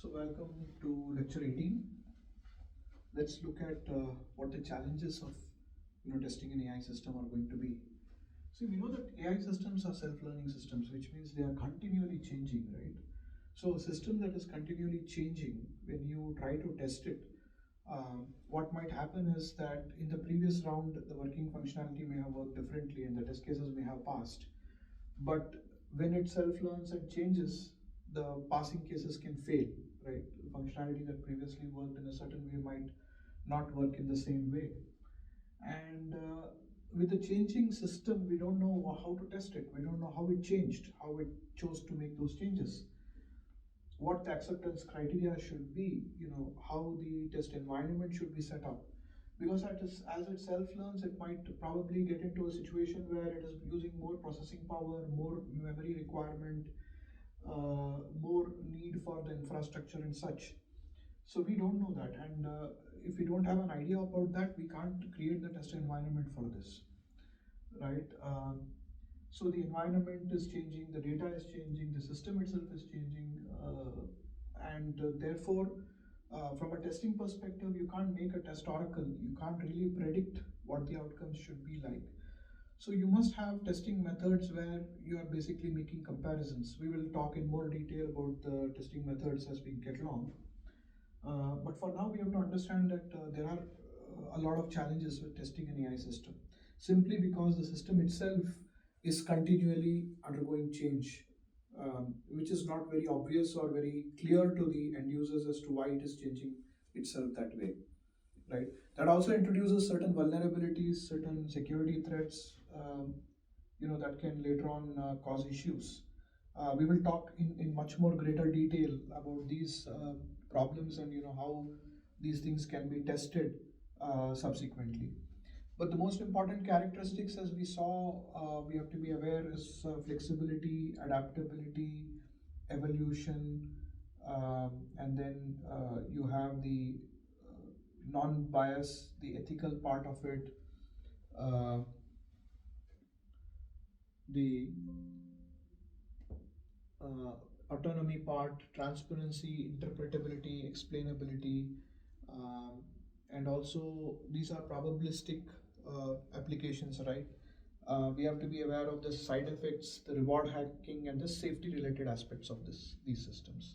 So welcome to lecture 18. Let's look at what the challenges of testing an AI system are going to be. So we know that AI systems are self-learning systems, which means they are continually changing, right? So a system that is continually changing, when you try to test it, what might happen is that in the previous round, the working functionality may have worked differently and the test cases may have passed. But when it self-learns and changes, the passing cases can fail, right? Functionality that previously worked in a certain way might not work in the same way. And with the changing system, we don't know how to test it. We don't know how it changed, how it chose to make those changes, what the acceptance criteria should be, how the test environment should be set up. Because as it self-learns, it might probably get into a situation where it is using more processing power, more memory requirement, more need for the infrastructure and such. So we don't know that, and if we don't have an idea about that, we can't create the test environment for this, right? So the environment is changing, the data is changing, the system itself is changing, and therefore, from a testing perspective, you can't make a test oracle. You can't really predict what the outcomes should be like. So you must have testing methods where you are basically making comparisons. We will talk in more detail about the testing methods as we get along. But for now, we have to understand that there are a lot of challenges with testing an AI system, simply because the system itself is continually undergoing change, which is not very obvious or very clear to the end users as to why it is changing itself that way, right? That also introduces certain vulnerabilities, certain security threats, that can later on cause issues. We will talk in much more greater detail about these problems and how these things can be tested subsequently. But the most important characteristics, as we saw, we have to be aware is flexibility, adaptability, evolution, and then you have the non-bias, the ethical part of it, uh, the uh, autonomy part, transparency, interpretability, explainability, um, and also these are probabilistic applications, right? We have to be aware of the side effects, the reward hacking, and the safety related aspects of these systems.